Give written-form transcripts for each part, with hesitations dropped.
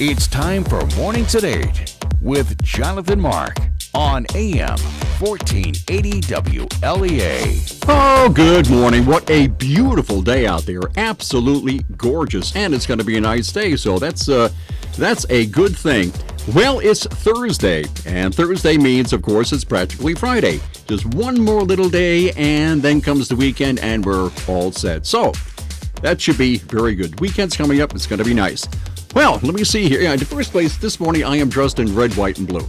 It's time for Mornings at 8 with Jonathan Mark on AM 1480 WLEA. Oh, good morning. What a beautiful day out there. Absolutely gorgeous. And it's going to be a nice day, so that's a good thing. Well, it's Thursday, and Thursday means, of course, it's practically Friday. Just one more little day, and then comes the weekend, and we're all set. So, that should be very good. Weekend's coming up. It's going to be nice. Well, let me see here. In the first place, this morning I am dressed in red, white, and blue.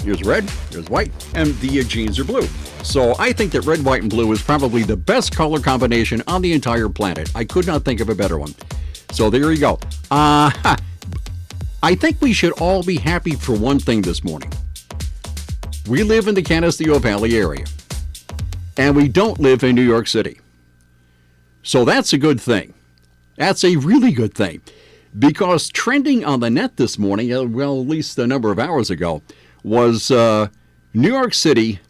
Here's red, here's white, and the jeans are blue. So I think that red, white, and blue is probably the best color combination on the entire planet. I could not think of a better one. So there you go. I think we should all be happy for one thing this morning. We live in the Canisteo Valley area, and we don't live in New York City. So that's a good thing. That's a really good thing. Because trending on the net this morning, well, at least a number of hours ago, was New York City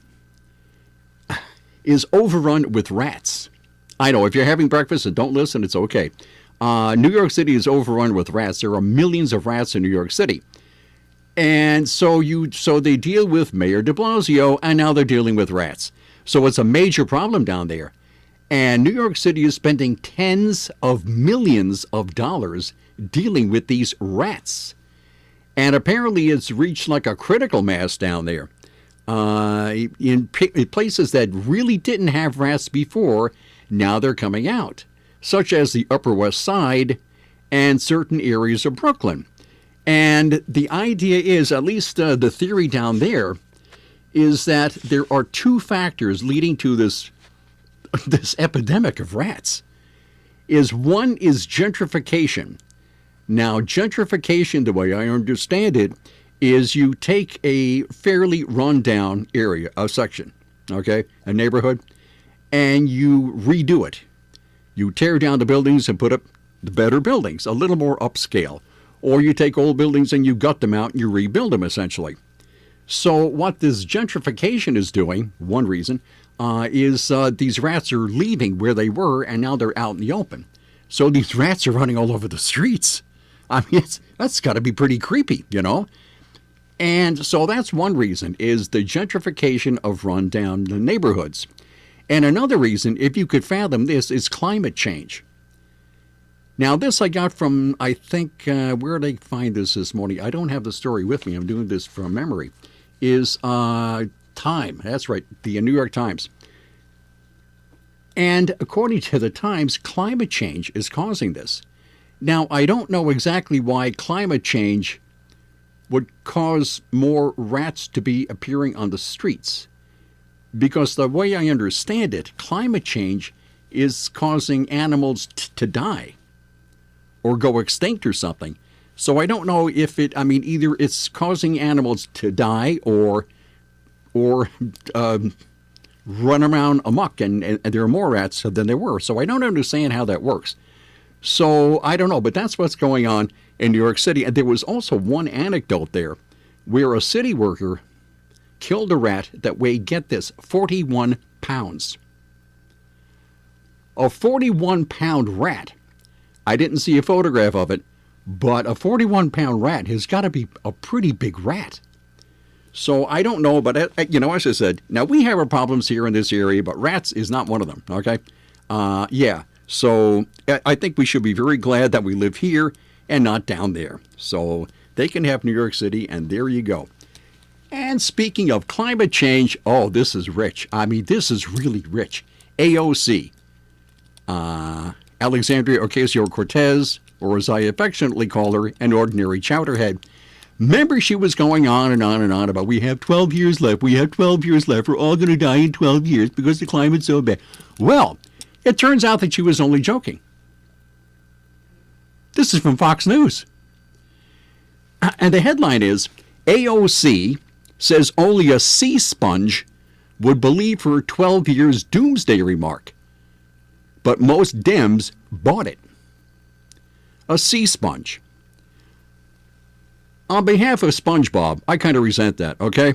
is overrun with rats. I know, if you're having breakfast and don't listen, it's okay. New York City is overrun with rats. There are millions of rats in New York City. And so they deal with Mayor de Blasio, and now they're dealing with rats. So it's a major problem down there. And New York City is spending tens of millions of dollars dealing with these rats. And apparently it's reached like a critical mass down there. In places that really didn't have rats before, now they're coming out, such as the Upper West Side and certain areas of Brooklyn. And the idea is, at least the theory down there, is that there are two factors leading to this epidemic of rats. One is gentrification. Now, gentrification, the way I understand it, is you take a fairly run-down area, a section, okay, a neighborhood, and you redo it. You tear down the buildings and put up the better buildings, a little more upscale. Or you take old buildings and you gut them out and you rebuild them, essentially. So what this gentrification is doing, one reason, is these rats are leaving where they were, and now they're out in the open. So these rats are running all over the streets. I mean, that's got to be pretty creepy, you know? And so that's one reason, is the gentrification of run-down neighborhoods. And another reason, if you could fathom this, is climate change. Now, this I got from, I think, where did I find this morning? I don't have the story with me. I'm doing this from memory. Is Time. That's right, the New York Times. And according to the Times, climate change is causing this. Now, I don't know exactly why climate change would cause more rats to be appearing on the streets. Because the way I understand it, climate change is causing animals to die or go extinct or something. So I don't know if either it's causing animals to die or run around amok, and there are more rats than there were. So I don't understand how that works. So I don't know, but that's what's going on in New York City. And there was also one anecdote there where a city worker killed a rat that weighed, get this, 41 pounds. A 41-pound rat. I didn't see a photograph of it, but a 41-pound rat has got to be a pretty big rat. So I don't know, but as I said, now we have our problems here in this area, but rats is not one of them, okay? So I think we should be very glad that we live here and not down there. So they can have New York City, and there you go. And speaking of climate change, oh, this is rich. I mean, this is really rich. AOC, Alexandria Ocasio-Cortez, or as I affectionately call her, an ordinary chowderhead. Remember, she was going on and on and on about, we have 12 years left, we're all going to die in 12 years because the climate's so bad. Well, it turns out that she was only joking. This is from Fox News. And the headline is, AOC says only a sea sponge would believe her 12 years doomsday remark. But most Dems bought it. A sea sponge. On behalf of SpongeBob, I kind of resent that, okay?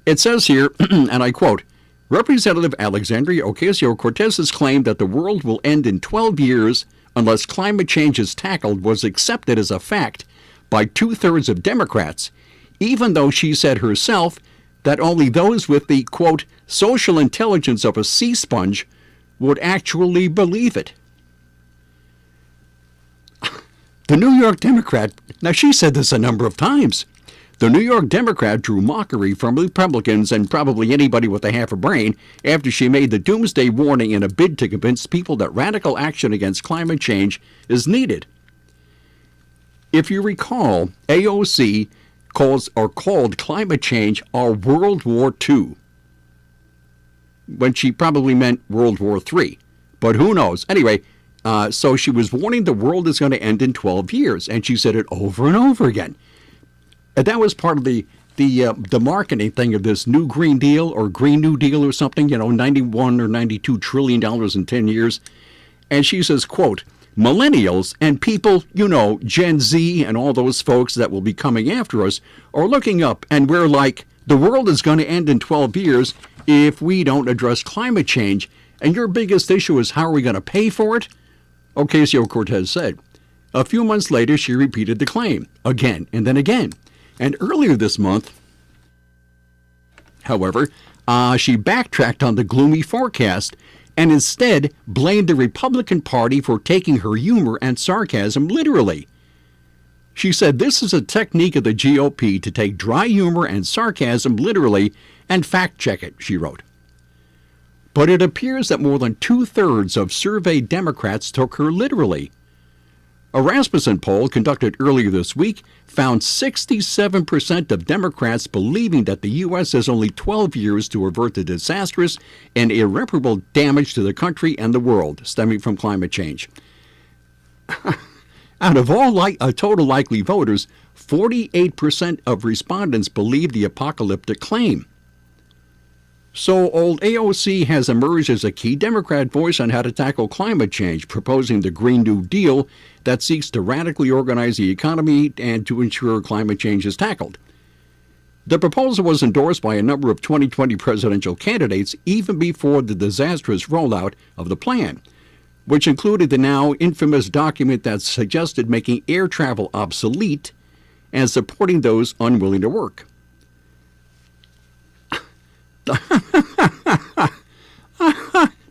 It says here, and I quote, Representative Alexandria Ocasio-Cortez's claim that the world will end in 12 years unless climate change is tackled was accepted as a fact by 2/3 of Democrats, even though she said herself that only those with the, quote, social intelligence of a sea sponge would actually believe it. The New York Democrat, now she said this a number of times, the New York Democrat drew mockery from Republicans and probably anybody with a half a brain after she made the doomsday warning in a bid to convince people that radical action against climate change is needed. If you recall, AOC called climate change our World War II, when she probably meant World War III. But who knows? Anyway, so she was warning the world is going to end in 12 years, and she said it over and over again. And that was part of the marketing thing of this new Green Deal or Green New Deal or something, $91 or $92 trillion in 10 years. And she says, quote, millennials and people, Gen Z and all those folks that will be coming after us are looking up and we're like, the world is going to end in 12 years if we don't address climate change. And your biggest issue is how are we going to pay for it? Ocasio-Cortez said. A few months later, she repeated the claim again and then again. And earlier this month, however, she backtracked on the gloomy forecast and instead blamed the Republican Party for taking her humor and sarcasm literally. She said this is a technique of the GOP to take dry humor and sarcasm literally and fact-check it, she wrote. But it appears that more than 2/3 of surveyed Democrats took her literally. A Rasmussen poll conducted earlier this week found 67% of Democrats believing that the U.S. has only 12 years to avert the disastrous and irreparable damage to the country and the world stemming from climate change. Out of all total likely voters, 48% of respondents believe the apocalyptic claim. So old AOC has emerged as a key Democrat voice on how to tackle climate change, proposing the Green New Deal that seeks to radically organize the economy and to ensure climate change is tackled. The proposal was endorsed by a number of 2020 presidential candidates even before the disastrous rollout of the plan, which included the now infamous document that suggested making air travel obsolete and supporting those unwilling to work.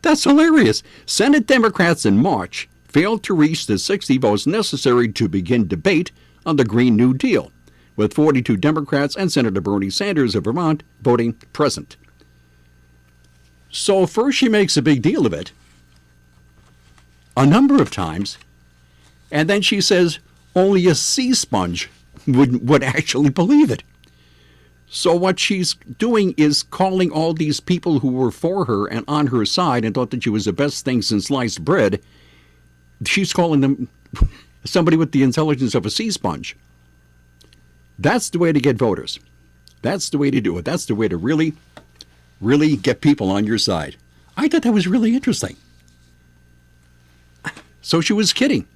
That's hilarious. Senate Democrats in March failed to reach the 60 votes necessary to begin debate on the Green New Deal, with 42 Democrats and Senator Bernie Sanders of Vermont voting present. So first she makes a big deal of it a number of times, and then she says only a sea sponge would actually believe it. So what she's doing is calling all these people who were for her and on her side and thought that she was the best thing since sliced bread, she's calling them somebody with the intelligence of a sea sponge. That's the way to get voters. That's the way to do it. That's the way to really, really get people on your side. I thought that was really interesting. So she was kidding.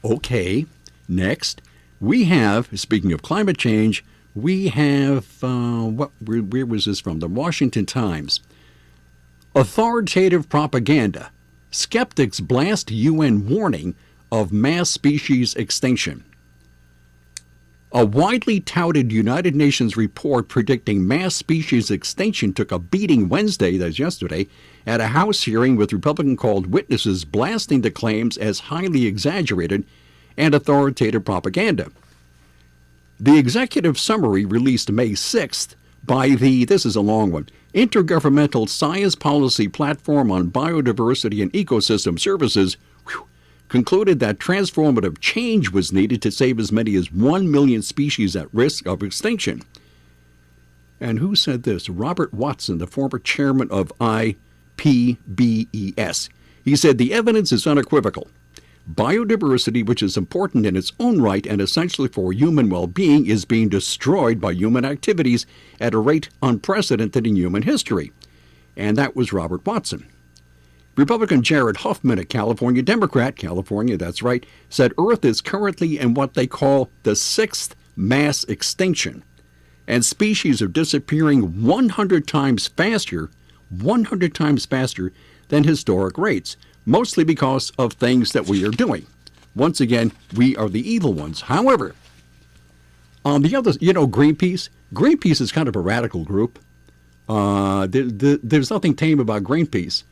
Okay, next, we have, speaking of climate change, we have, where was this from? The Washington Times. Authoritative propaganda. Skeptics blast UN warning of mass species extinction. A widely touted United Nations report predicting mass species extinction took a beating Wednesday, that's yesterday, at a House hearing with Republican-called witnesses blasting the claims as highly exaggerated and authoritative propaganda. The executive summary released May 6th by the, this is a long one, Intergovernmental Science Policy Platform on Biodiversity and Ecosystem Services, concluded that transformative change was needed to save as many as 1 million species at risk of extinction. And who said this? Robert Watson, the former chairman of IPBES. He said the evidence is unequivocal. Biodiversity, which is important in its own right and essentially for human well-being, is being destroyed by human activities at a rate unprecedented in human history. And that was Robert Watson. Republican Jared Huffman, a California Democrat, California, that's right, said Earth is currently in what they call the 6th mass extinction, and species are disappearing 100 times faster than historic rates, mostly because of things that we are doing. Once again, we are the evil ones. However, The other, Greenpeace. Greenpeace is kind of a radical group. There's nothing tame about Greenpeace.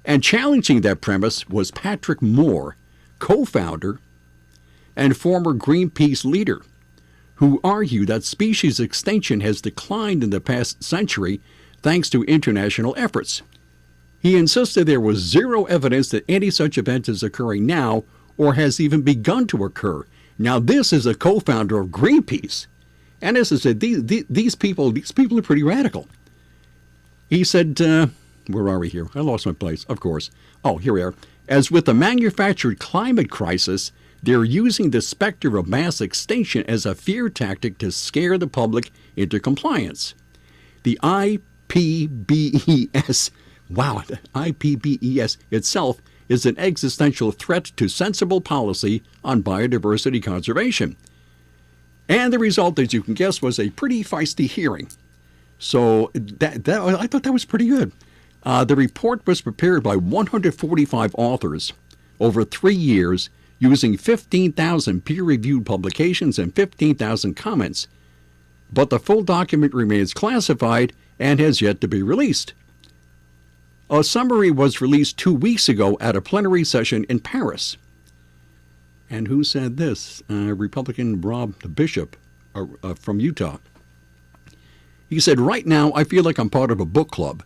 And challenging that premise was Patrick Moore, co-founder and former Greenpeace leader, who argued that species extinction has declined in the past century thanks to international efforts. He insisted there was zero evidence that any such event is occurring now or has even begun to occur. Now, this is a co-founder of Greenpeace. And as I said, these people are pretty radical. He said, where are we here? I lost my place, of course. Oh, here we are. As with the manufactured climate crisis, they're using the specter of mass extinction as a fear tactic to scare the public into compliance. The IPBES, the IPBES itself is an existential threat to sensible policy on biodiversity conservation. And the result, as you can guess, was a pretty feisty hearing. So I thought that was pretty good. The report was prepared by 145 authors over 3 years using 15,000 peer-reviewed publications and 15,000 comments. But the full document remains classified and has yet to be released. A summary was released 2 weeks ago at a plenary session in Paris. And who said this? Republican Rob Bishop from Utah. He said, "Right now, I feel like I'm part of a book club,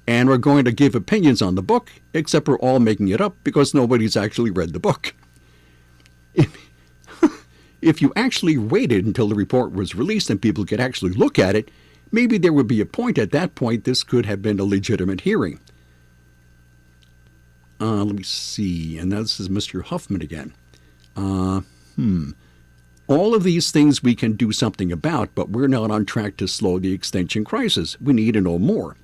and we're going to give opinions on the book, except we're all making it up because nobody's actually read the book." If you actually waited until the report was released and people could actually look at it, maybe there would be a point at that point this could have been a legitimate hearing. Let me see. And this is Mr. Huffman again. All of these things we can do something about, but we're not on track to slow the extinction crisis. We need to know more.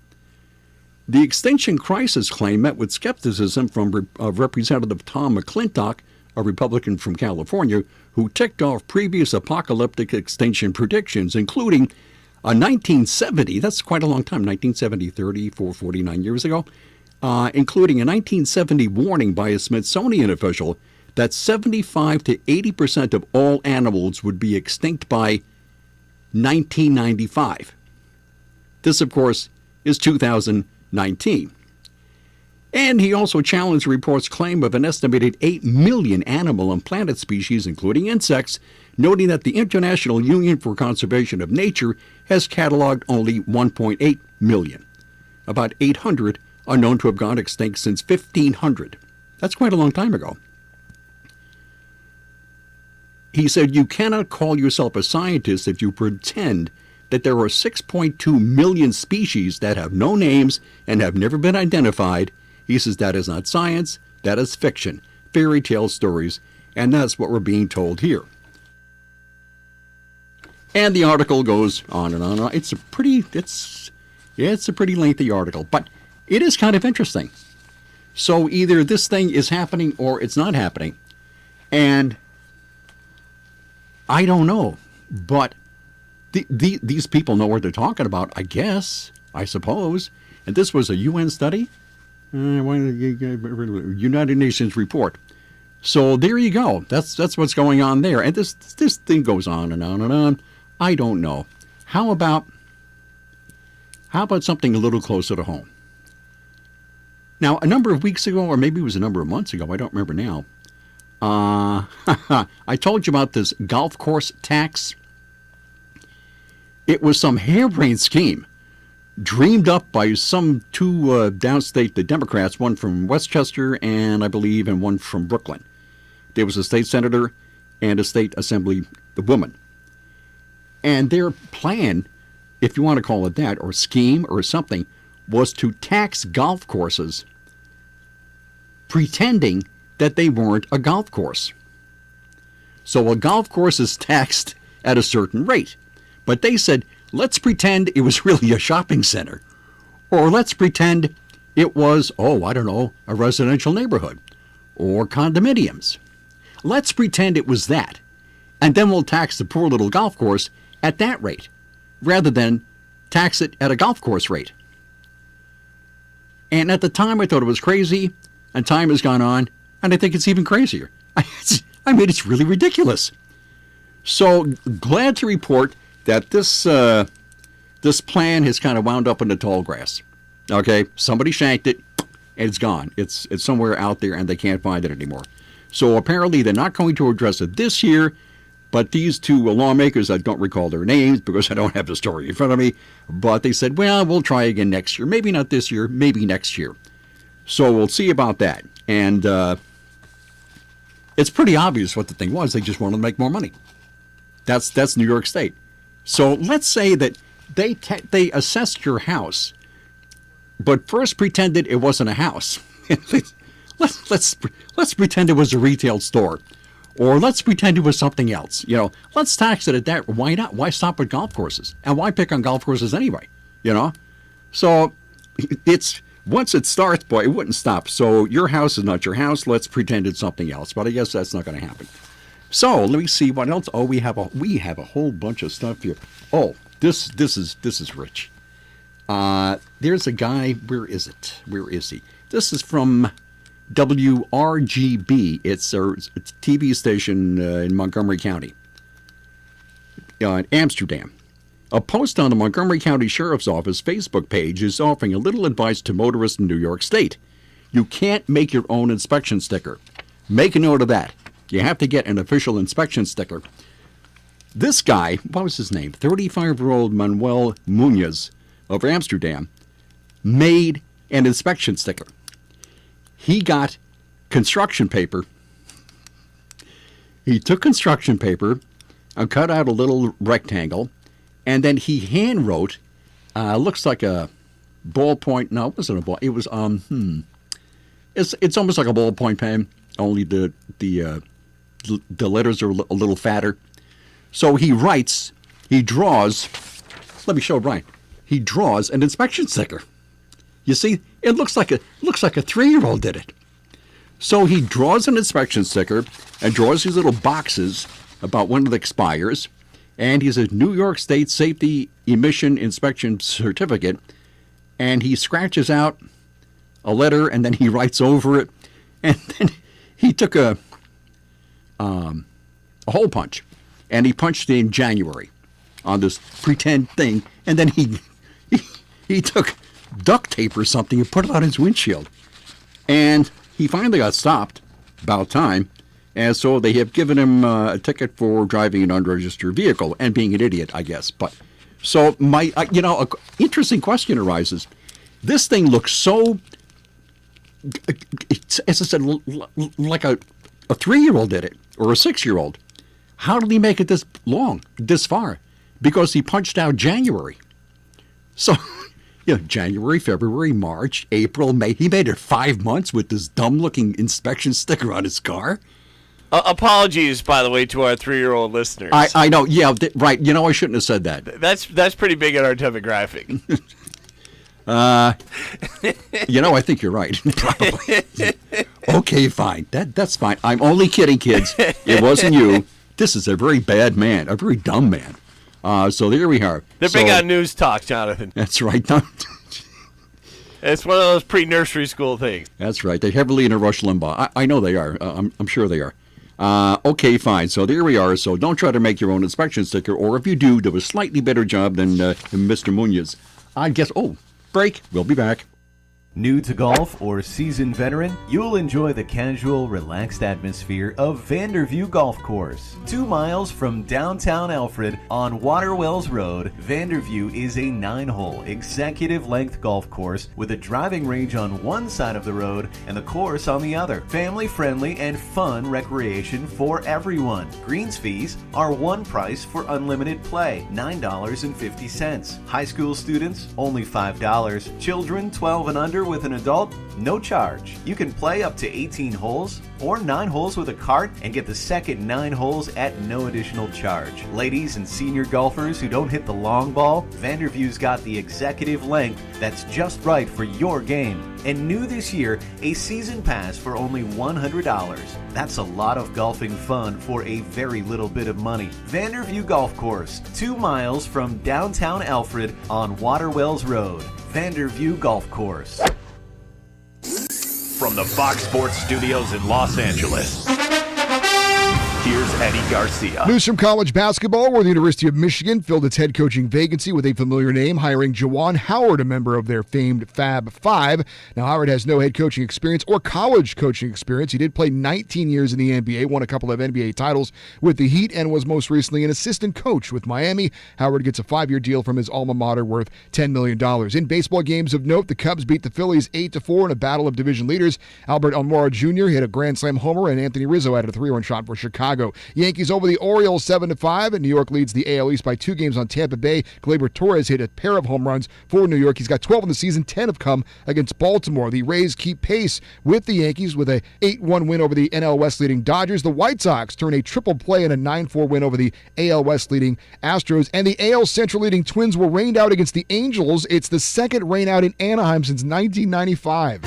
The extinction crisis claim met with skepticism from Representative Tom McClintock, a Republican from California, who ticked off previous apocalyptic extinction predictions, including a 1970, that's quite a long time, 1970, 49 years ago, including a 1970 warning by a Smithsonian official that 75 to 80% of all animals would be extinct by 1995. This, of course, is 2019. And he also challenged the report's claim of an estimated 8 million animal and plant species, including insects, noting that the International Union for Conservation of Nature has cataloged only 1.8 million. About 800 are known to have gone extinct since 1500. That's quite a long time ago. He said, "You cannot call yourself a scientist if you pretend that there are 6.2 million species that have no names and have never been identified." He says that is not science, that is fiction, fairy tale stories, and that's what we're being told here. And the article goes on and on. It's a pretty lengthy article, but it is kind of interesting. So either this thing is happening or it's not happening. And I don't know, but these people know what they're talking about, I guess, I suppose. And this was a UN study, United Nations report. So there you go. That's what's going on there. And this thing goes on and on and on. I don't know. How about something a little closer to home? Now, a number of weeks ago, or maybe it was a number of months ago, I don't remember now, I told you about this golf course tax. It was some harebrained scheme dreamed up by some two downstate Democrats, one from Westchester and I believe and one from Brooklyn. There was a state senator and a state assembly woman. And their plan, if you want to call it that, or scheme or something, was to tax golf courses pretending that they weren't a golf course. So a golf course is taxed at a certain rate. But they said, let's pretend it was really a shopping center. Or let's pretend it was, a residential neighborhood. Or condominiums. Let's pretend it was that. And then we'll tax the poor little golf course at that rate, rather than tax it at a golf course rate. And at the time I thought it was crazy, and time has gone on, and I think it's even crazier. I mean, it's really ridiculous. So glad to report that this plan has kind of wound up in the tall grass. Okay, somebody shanked it, and it's gone. It's somewhere out there, and they can't find it anymore. So apparently they're not going to address it this year, but these two lawmakers, I don't recall their names because I don't have the story in front of me, but they said, well, we'll try again next year. Maybe not this year, maybe next year. So we'll see about that. And it's pretty obvious what the thing was. They just wanted to make more money. That's New York State. So let's say that they assessed your house, but first pretended it wasn't a house. let's pretend it was a retail store, or let's pretend it was something else. You know, let's tax it at that. Why not? Why stop at golf courses? And why pick on golf courses anyway? You know, so it's once it starts, boy, it wouldn't stop. So your house is not your house. Let's pretend it's something else. But I guess that's not going to happen. So let me see what else. Oh, we have a whole bunch of stuff here. Oh, this is rich. There's a guy. Where is it? Where is he? This is from WRGB. It's a TV station in Montgomery County, in Amsterdam. A post on the Montgomery County Sheriff's Office Facebook page is offering a little advice to motorists in New York State. You can't make your own inspection sticker. Make a note of that. You have to get an official inspection sticker. This guy, what was his name? 35-year-old Manuel Munoz of Amsterdam made an inspection sticker. He got construction paper. He took construction paper and cut out a little rectangle, and then he hand wrote, looks like a ballpoint. No, it wasn't a ball. It was It's almost like a ballpoint pen, only the letters are a little fatter. So he draws. Let me show Brian. He draws an inspection sticker. You see, it looks like a 3-year-old did it. So he draws an inspection sticker and draws these little boxes about when it expires, and he says New York State Safety Emission Inspection Certificate, and he scratches out a letter and then he writes over it, and then he took a hole punch and he punched in January on this pretend thing, and then he took duct tape or something and put it on his windshield. And he finally got stopped, about time, and so they have given him a ticket for driving an unregistered vehicle and being an idiot, I guess. But so an interesting question arises. This thing looks so, as I said, like a 3-year-old did it, or a 6-year-old. How did he make it this long, this far? Because he punched out January. So, January, February, March, April, May. He made it 5 months with this dumb-looking inspection sticker on his car. Apologies, by the way, to our 3-year-old listeners. I know. Yeah, right. I shouldn't have said that. That's pretty big in our demographic. I think you're right. Probably. Okay, fine. That's fine. I'm only kidding, kids. It wasn't you. This is a very bad man, a very dumb man. So there we are. They're big on news talk, Jonathan. That's right. It's one of those pre-nursery school things. That's right. They're heavily into Rush Limbaugh. I know they are. I'm sure they are. Okay, fine. So there we are. So don't try to make your own inspection sticker, or if you do a slightly better job than Mr. Munoz. I guess. Oh, break. We'll be back. New to golf or seasoned veteran, you'll enjoy the casual, relaxed atmosphere of Vander View Golf Course. 2 miles from downtown Alfred on Waterwells Road, Vander View is a 9-hole executive-length golf course with a driving range on one side of the road and the course on the other. Family-friendly and fun recreation for everyone. Greens fees are one price for unlimited play, $9.50. High school students, only $5. Children 12 and under with an adult, no charge. You can play up to 18 holes or 9 holes with a cart and get the second 9 holes at no additional charge. Ladies and senior golfers who don't hit the long ball, Vander View's got the executive length that's just right for your game. And new this year, a season pass for only $100. That's a lot of golfing fun for a very little bit of money. Vander View Golf Course, 2 miles from downtown Alfred on Waterwells Road. Vander View Golf Course. From the Fox Sports Studios in Los Angeles, here's Eddie Garcia. News from college basketball, where the University of Michigan filled its head coaching vacancy with a familiar name, hiring Juwan Howard, a member of their famed Fab Five. Now, Howard has no head coaching experience or college coaching experience. He did play 19 years in the NBA, won a couple of NBA titles with the Heat, and was most recently an assistant coach with Miami. Howard gets a 5-year deal from his alma mater worth $10 million. In baseball games of note, the Cubs beat the Phillies 8-4 in a battle of division leaders. Albert Almora Jr. hit a grand slam homer, and Anthony Rizzo added a 3-run shot for Chicago. Yankees over the Orioles 7-5, and New York leads the AL East by 2 games on Tampa Bay. Gleyber Torres hit a pair of home runs for New York. He's got 12 in the season, 10 have come against Baltimore. The Rays keep pace with the Yankees with a 8-1 win over the NL West leading Dodgers. The White Sox turn a triple play in a 9-4 win over the AL West leading Astros, and the AL Central leading Twins were rained out against the Angels. It's the second rain out in Anaheim since 1995.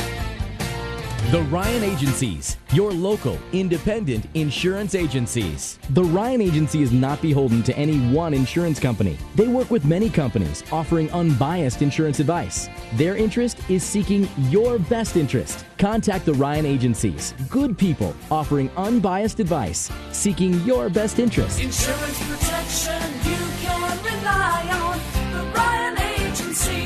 The Ryan Agencies, your local, independent insurance agencies. The Ryan Agency is not beholden to any one insurance company. They work with many companies, offering unbiased insurance advice. Their interest is seeking your best interest. Contact the Ryan Agencies. Good people offering unbiased advice, seeking your best interest. Insurance protection you can rely on. The Ryan Agency.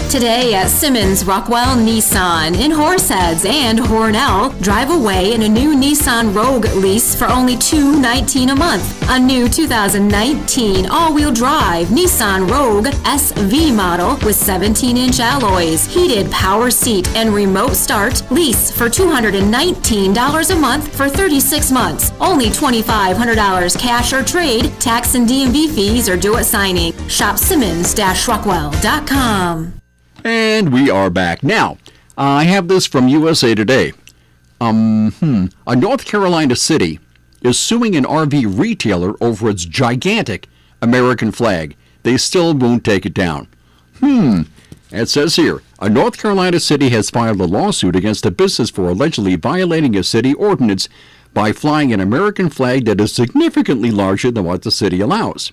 Today at Simmons Rockwell Nissan in Horseheads and Hornell, drive away in a new Nissan Rogue lease for only $219 a month. A new 2019 all-wheel drive Nissan Rogue SV model with 17-inch alloys, heated power seat, and remote start. Lease for $219 a month for 36 months. Only $2,500 cash or trade. Tax and DMV fees are due at signing. Shop Simmons-Rockwell.com. And we are back. Now, I have this from USA Today. A North Carolina city is suing an RV retailer over its gigantic American flag. They still won't take it down. It says here, a North Carolina city has filed a lawsuit against a business for allegedly violating a city ordinance by flying an American flag that is significantly larger than what the city allows.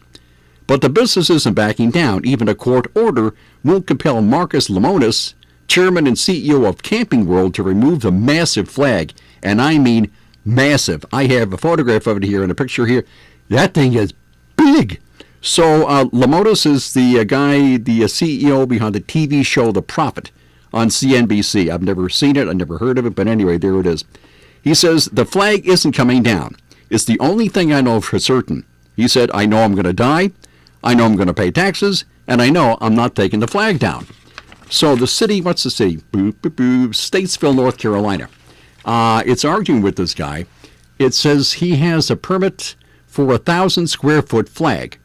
But the business isn't backing down. Even a court order won't compel Marcus Lemonis, chairman and CEO of Camping World, to remove the massive flag. And I mean massive. I have a photograph of it here and a picture here. That thing is big. So Lemonis is the guy, the CEO behind the TV show The Prophet on CNBC. I've never seen it. I've never heard of it. But anyway, there it is. He says, the flag isn't coming down. It's the only thing I know for certain. He said, I know I'm going to die. I know I'm going to pay taxes, and I know I'm not taking the flag down. So the city, what's the city? Statesville, North Carolina. It's arguing with this guy. It says he has a permit for 1,000 square foot flag,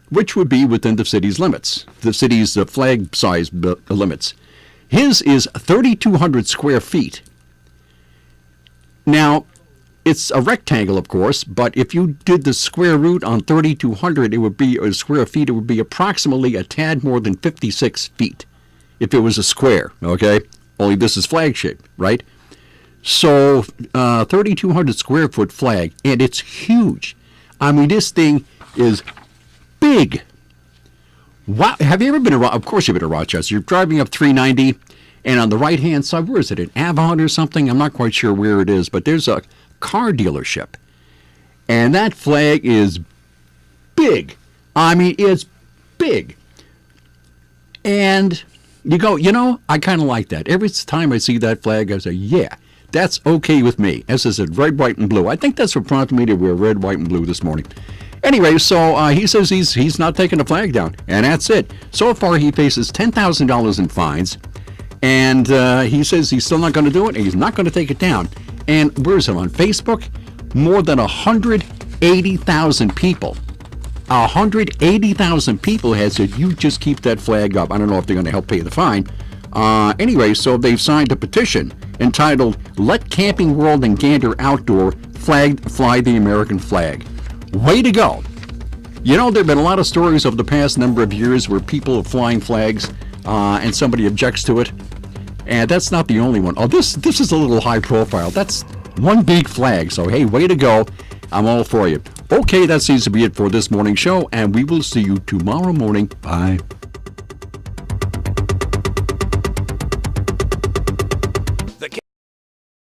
which would be within the city's limits, the city's flag size limits. His is 3,200 square feet. Now, it's a rectangle, of course, but if you did the square root on 3,200, it would be square feet. It would be approximately a tad more than 56 feet if it was a square, okay? Only this is flag shaped, right? So 3,200 square foot flag, and it's huge. I mean, this thing is big. Wow. Have you ever been of course you've been to Rochester. You're driving up 390, and on the right-hand side, where is it, in Avon or something? I'm not quite sure where it is, but there's a car dealership, and that flag is big. I mean, it's big. And you go, I kind of like that. Every time I see that flag, I say, yeah, that's okay with me. As I said, red, white, and blue. I think that's what prompted me to wear red, white, and blue this morning. Anyway, so he says he's not taking the flag down, and that's it. So far, he faces $10,000 in fines, and he says he's still not going to do it, and he's not going to take it down. And where is it, on Facebook? More than 180,000 people. 180,000 people had said, you just keep that flag up. I don't know if they're going to help pay the fine. Anyway, so they've signed a petition entitled, Let Camping World and Gander Outdoor Fly the American Flag. Way to go. There have been a lot of stories over the past number of years where people are flying flags and somebody objects to it. And that's not the only one. Oh, this is a little high profile. That's one big flag. So, hey, way to go. I'm all for you. Okay, that seems to be it for this morning's show, and we will see you tomorrow morning. Bye.